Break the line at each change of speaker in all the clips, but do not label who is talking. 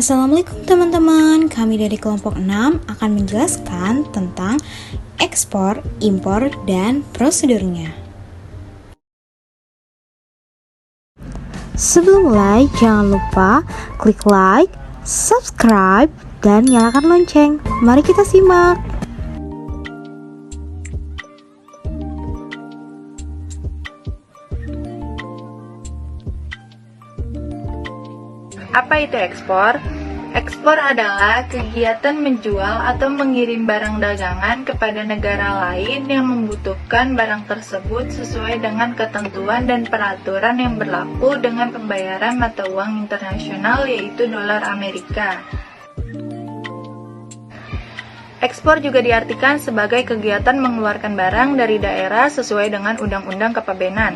Assalamualaikum teman-teman, kami dari kelompok 6 akan menjelaskan tentang ekspor, impor, dan prosedurnya. Sebelum mulai, jangan lupa klik like, subscribe, dan nyalakan lonceng. Mari kita simak.
Apa itu ekspor? Ekspor adalah kegiatan menjual atau mengirim barang dagangan kepada negara lain yang membutuhkan barang tersebut sesuai dengan ketentuan dan peraturan yang berlaku dengan pembayaran mata uang internasional yaitu dolar Amerika. Ekspor juga diartikan sebagai kegiatan mengeluarkan barang dari daerah sesuai dengan Undang-Undang Kepabeanan.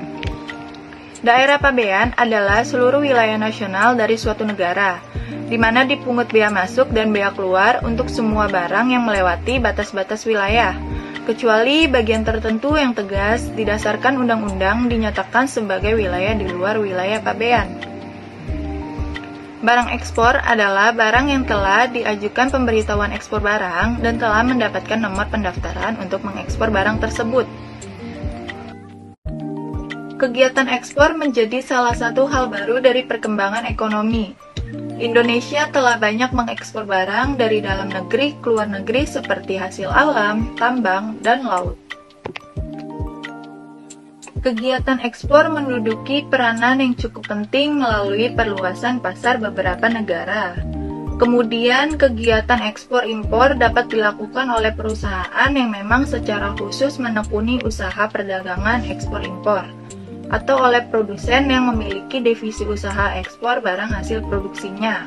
Daerah pabean adalah seluruh wilayah nasional dari suatu negara, di mana dipungut bea masuk dan bea keluar untuk semua barang yang melewati batas-batas wilayah, kecuali bagian tertentu yang tegas didasarkan undang-undang dinyatakan sebagai wilayah di luar wilayah pabean. Barang ekspor adalah barang yang telah diajukan pemberitahuan ekspor barang dan telah mendapatkan nomor pendaftaran untuk mengekspor barang tersebut. Kegiatan ekspor menjadi salah satu hal baru dari perkembangan ekonomi. Indonesia telah banyak mengekspor barang dari dalam negeri ke luar negeri seperti hasil alam, tambang, dan laut. Kegiatan ekspor menduduki peranan yang cukup penting melalui perluasan pasar beberapa negara. Kemudian, kegiatan ekspor-impor dapat dilakukan oleh perusahaan yang memang secara khusus menekuni usaha perdagangan ekspor-impor, atau oleh produsen yang memiliki divisi usaha ekspor barang hasil produksinya.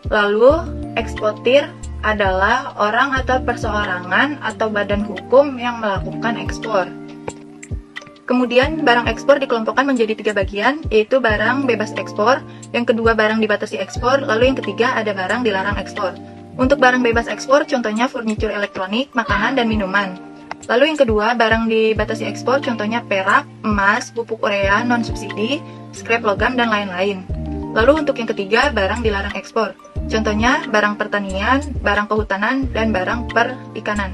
Lalu, eksportir adalah orang atau perseorangan atau badan hukum yang melakukan ekspor. Kemudian, barang ekspor dikelompokkan menjadi 3 bagian, yaitu barang bebas ekspor, yang kedua barang dibatasi ekspor, lalu yang ketiga ada barang dilarang ekspor. Untuk barang bebas ekspor, contohnya furnitur elektronik, makanan, dan minuman. Lalu yang kedua, barang dibatasi ekspor, contohnya perak, emas, pupuk urea, non-subsidi, scrap logam, dan lain-lain. Lalu untuk yang ketiga, barang dilarang ekspor, contohnya barang pertanian, barang kehutanan, dan barang perikanan.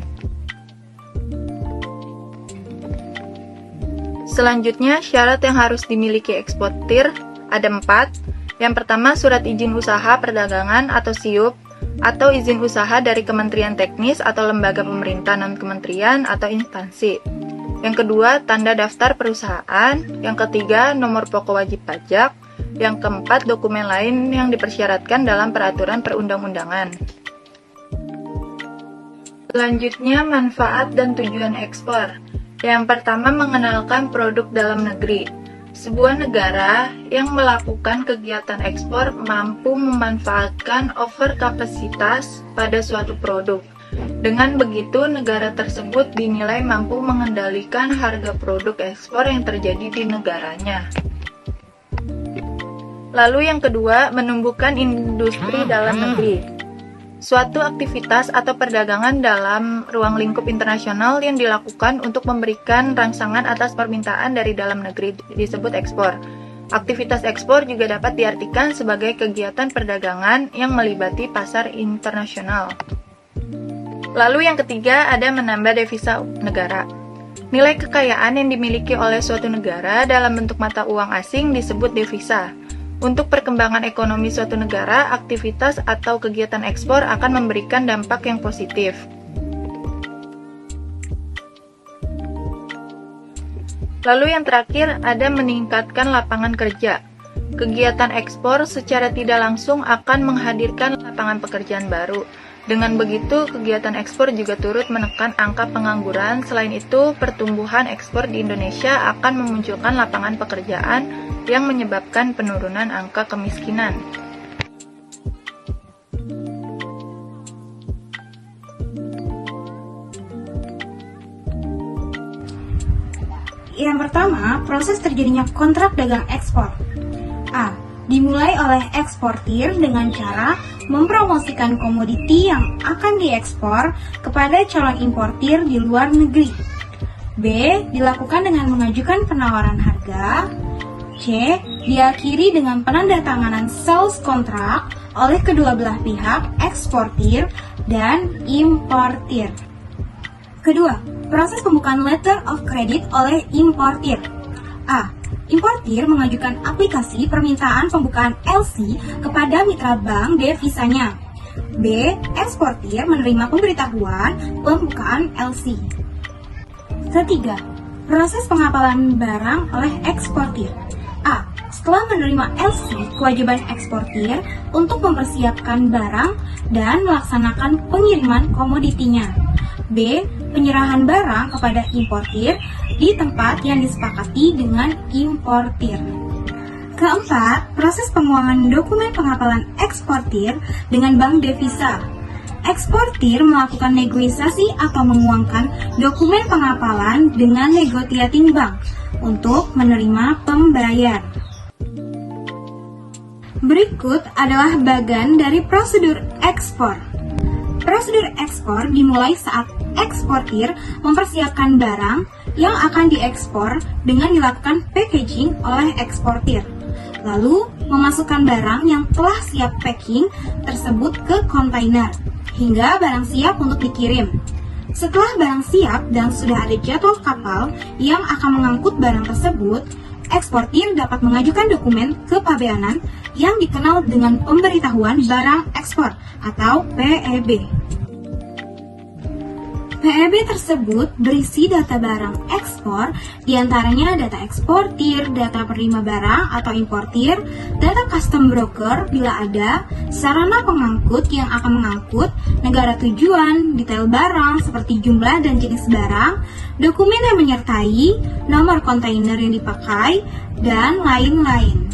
Selanjutnya, syarat yang harus dimiliki eksportir ada 4. Yang pertama, surat izin usaha perdagangan atau SIUP, atau izin usaha dari Kementerian Teknis atau lembaga pemerintah non-kementerian atau instansi. Yang kedua, tanda daftar perusahaan. Yang ketiga, nomor pokok wajib pajak. Yang keempat, dokumen lain yang dipersyaratkan dalam peraturan perundang-undangan. Selanjutnya, manfaat dan tujuan ekspor. Yang pertama, mengenalkan produk dalam negeri. Sebuah negara yang melakukan kegiatan ekspor mampu memanfaatkan overkapasitas pada suatu produk. Dengan begitu, negara tersebut dinilai mampu mengendalikan harga produk ekspor yang terjadi di negaranya. Lalu yang kedua, menumbuhkan industri dalam negeri. Suatu aktivitas atau perdagangan dalam ruang lingkup internasional yang dilakukan untuk memberikan rangsangan atas permintaan dari dalam negeri disebut ekspor. Aktivitas ekspor juga dapat diartikan sebagai kegiatan perdagangan yang melibati pasar internasional. Lalu yang ketiga ada menambah devisa negara. Nilai kekayaan yang dimiliki oleh suatu negara dalam bentuk mata uang asing disebut devisa. Untuk perkembangan ekonomi suatu negara, aktivitas atau kegiatan ekspor akan memberikan dampak yang positif. Lalu yang terakhir ada meningkatkan lapangan kerja. Kegiatan ekspor secara tidak langsung akan menghadirkan lapangan pekerjaan baru. Dengan begitu, kegiatan ekspor juga turut menekan angka pengangguran. Selain itu, pertumbuhan ekspor di Indonesia akan memunculkan lapangan pekerjaan yang menyebabkan penurunan angka kemiskinan.
Yang pertama, proses terjadinya kontrak dagang ekspor. A. Dimulai oleh eksportir dengan cara mempromosikan komoditi yang akan diekspor kepada calon importir di luar negeri. B. Dilakukan dengan mengajukan penawaran harga. C. Diakhiri dengan penandatanganan sales kontrak oleh kedua belah pihak, eksportir dan importir. Kedua, proses pembukaan letter of credit oleh importir. A. Importir mengajukan aplikasi permintaan pembukaan LC kepada mitra bank devisanya. B. Eksportir menerima pemberitahuan pembukaan LC. Ketiga, proses pengapalan barang oleh eksportir. A. Setelah menerima LC, kewajiban eksportir untuk mempersiapkan barang dan melaksanakan pengiriman komoditinya. B. Penyerahan barang kepada importir di tempat yang disepakati dengan importir. Keempat, proses penguangan dokumen pengapalan eksportir dengan bank devisa. Eksportir melakukan negosiasi atau menguangkan dokumen pengapalan dengan negotiating bank untuk menerima pembayar. Berikut adalah bagian dari prosedur ekspor. Prosedur ekspor dimulai saat eksportir mempersiapkan barang yang akan diekspor dengan dilakukan packaging oleh eksportir. Lalu, memasukkan barang yang telah siap packing tersebut ke kontainer, hingga barang siap untuk dikirim. Setelah barang siap dan sudah ada jadwal kapal yang akan mengangkut barang tersebut, eksportir dapat mengajukan dokumen kepabeanan yang dikenal dengan pemberitahuan barang ekspor atau PEB. PEB tersebut berisi data barang ekspor, diantaranya data eksportir, data penerima barang atau importir, data custom broker bila ada, sarana pengangkut yang akan mengangkut, negara tujuan, detail barang seperti jumlah dan jenis barang, dokumen yang menyertai, nomor kontainer yang dipakai, dan lain-lain.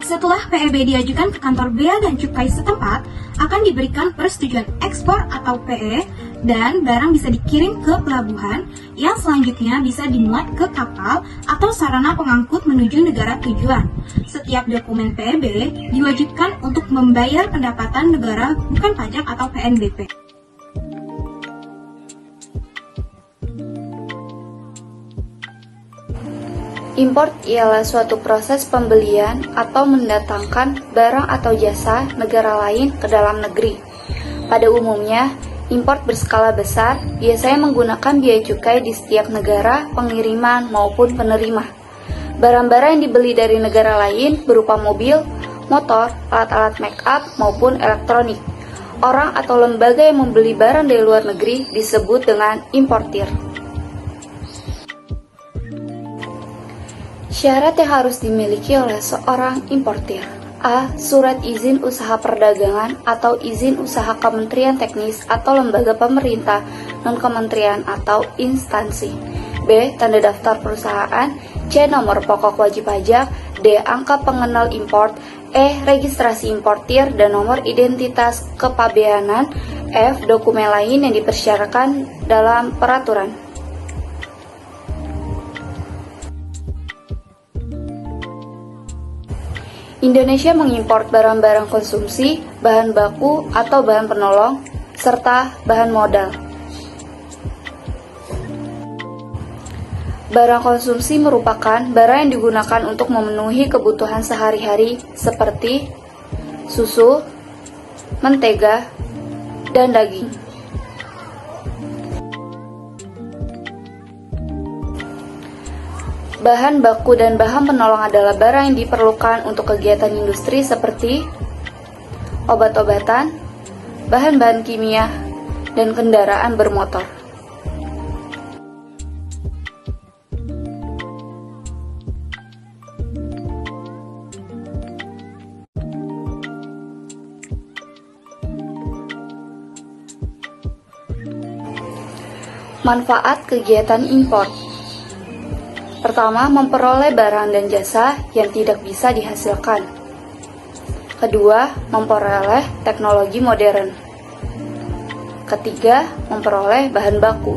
Setelah PEB diajukan ke kantor bea dan cukai setempat, akan diberikan persetujuan ekspor atau PE dan barang bisa dikirim ke pelabuhan yang selanjutnya bisa dimuat ke kapal atau sarana pengangkut menuju negara tujuan. Setiap dokumen PEB diwajibkan untuk membayar pendapatan negara bukan pajak atau PNBP.
Import ialah suatu proses pembelian atau mendatangkan barang atau jasa negara lain ke dalam negeri. Pada umumnya, import berskala besar biasanya menggunakan biaya cukai di setiap negara pengiriman maupun penerima. Barang-barang yang dibeli dari negara lain berupa mobil, motor, alat-alat make up maupun elektronik. Orang atau lembaga yang membeli barang dari luar negeri disebut dengan importir. Syarat yang harus dimiliki oleh seorang importir. A. Surat izin usaha perdagangan atau izin usaha kementerian teknis atau lembaga pemerintah, non-kementerian atau instansi. B. Tanda daftar perusahaan. C. Nomor pokok wajib pajak. D. Angka pengenal import. E. Registrasi importir dan nomor identitas kepabeanan. F. Dokumen lain yang dipersyaratkan dalam peraturan. Indonesia mengimpor barang-barang konsumsi, bahan baku atau bahan penolong, serta bahan modal. Barang konsumsi merupakan barang yang digunakan untuk memenuhi kebutuhan sehari-hari seperti susu, mentega, dan daging. Bahan baku dan bahan penolong adalah barang yang diperlukan untuk kegiatan industri seperti obat-obatan, bahan-bahan kimia, dan kendaraan bermotor. Manfaat kegiatan impor. Pertama, memperoleh barang dan jasa yang tidak bisa dihasilkan. Kedua, memperoleh teknologi modern. Ketiga, memperoleh bahan baku.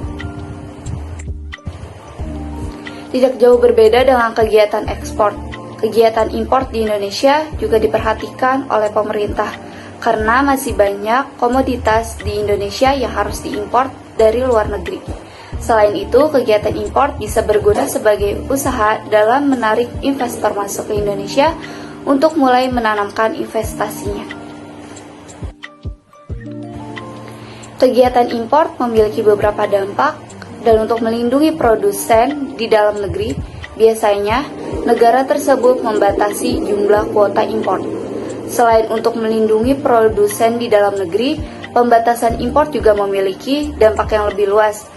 Tidak jauh berbeda dengan kegiatan ekspor. Kegiatan impor di Indonesia juga diperhatikan oleh pemerintah karena masih banyak komoditas di Indonesia yang harus diimpor dari luar negeri. Selain itu, kegiatan impor bisa berguna sebagai usaha dalam menarik investor masuk ke Indonesia untuk mulai menanamkan investasinya. Kegiatan impor memiliki beberapa dampak, dan untuk melindungi produsen di dalam negeri, biasanya negara tersebut membatasi jumlah kuota impor. Selain untuk melindungi produsen di dalam negeri, pembatasan impor juga memiliki dampak yang lebih luas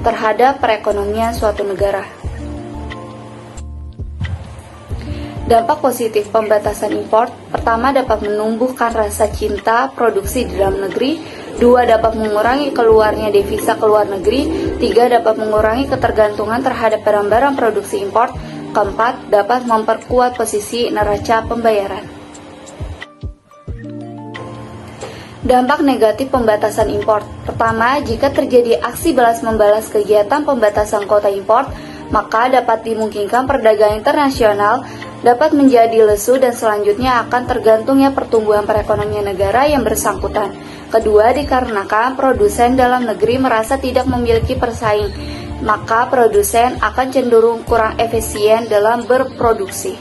terhadap perekonomian suatu negara. Dampak positif pembatasan impor, pertama dapat menumbuhkan rasa cinta produksi di dalam negeri, 2 dapat mengurangi keluarnya devisa ke luar negeri, 3 dapat mengurangi ketergantungan terhadap barang-barang produksi impor, keempat dapat memperkuat posisi neraca pembayaran. Dampak negatif pembatasan impor. Pertama, jika terjadi aksi balas-membalas kegiatan pembatasan kuota impor, maka dapat dimungkinkan perdagangan internasional dapat menjadi lesu dan selanjutnya akan tergantungnya pertumbuhan perekonomian negara yang bersangkutan. Kedua, dikarenakan produsen dalam negeri merasa tidak memiliki persaing, maka produsen akan cenderung kurang efisien dalam berproduksi.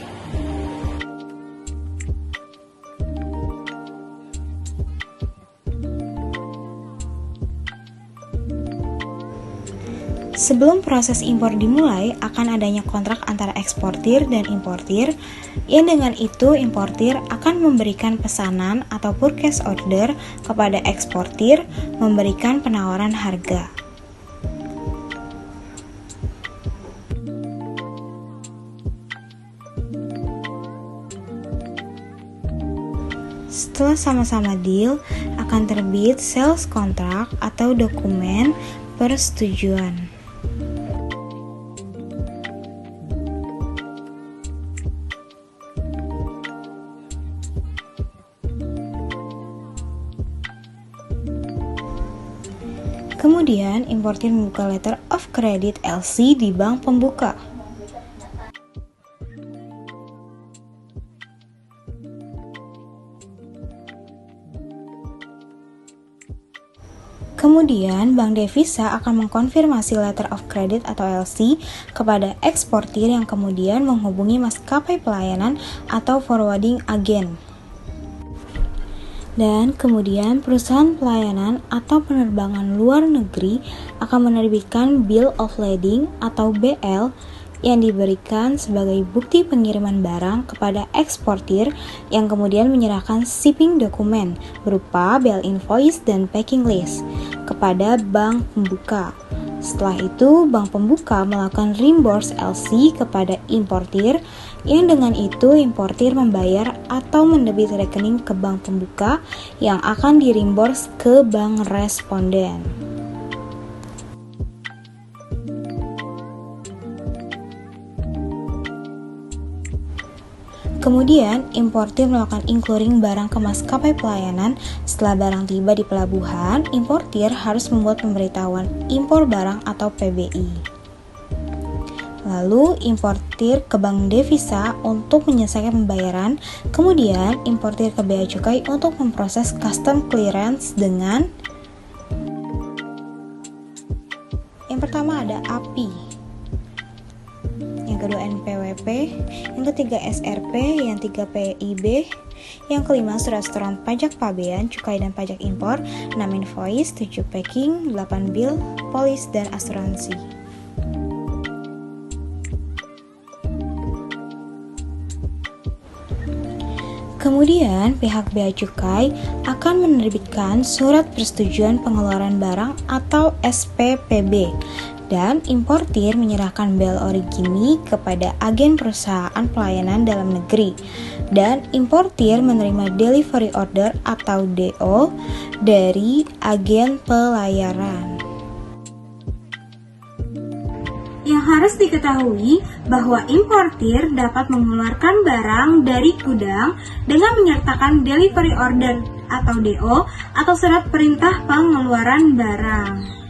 Sebelum proses impor dimulai, akan adanya kontrak antara eksportir dan importir, yang dengan itu importir akan memberikan pesanan atau purchase order kepada eksportir, memberikan penawaran harga. Setelah sama-sama deal, akan terbit sales contract atau dokumen persetujuan. Kemudian, importir membuka letter of credit LC di bank pembuka. Kemudian, bank devisa akan mengkonfirmasi letter of credit atau LC kepada eksportir yang kemudian menghubungi maskapai pelayanan atau forwarding agent. Dan kemudian perusahaan pelayanan atau penerbangan luar negeri akan menerbitkan Bill of Lading atau BL yang diberikan sebagai bukti pengiriman barang kepada eksportir yang kemudian menyerahkan shipping dokumen berupa bill invoice dan packing list kepada bank pembuka. Setelah itu, bank pembuka melakukan reimburse LC kepada importir, yang dengan itu importir membayar atau mendebit rekening ke bank pembuka yang akan direimburse ke bank responden. Kemudian, importir melakukan including barang ke maskapai pelayanan. Setelah barang tiba di pelabuhan, importir harus membuat pemberitahuan impor barang atau PBI. Lalu, importir ke bank devisa untuk menyelesaikan pembayaran. Kemudian, importir ke bea cukai untuk memproses custom clearance dengan yang pertama ada API, yang kedua NPWP, yang ketiga SRP, yang tiga PIB, yang kelima surat setoran pajak pabean, cukai dan pajak impor, 6 invoice, 7 packing, 8 bill, polis dan asuransi. Kemudian, pihak bea cukai akan menerbitkan surat persetujuan pengeluaran barang atau SPPB, dan importir menyerahkan bill origini kepada agen perusahaan pelayanan dalam negeri, dan importir menerima delivery order atau DO dari agen pelayaran. Yang harus diketahui bahwa importir dapat mengeluarkan barang dari gudang dengan menyertakan delivery order atau DO atau surat perintah pengeluaran barang.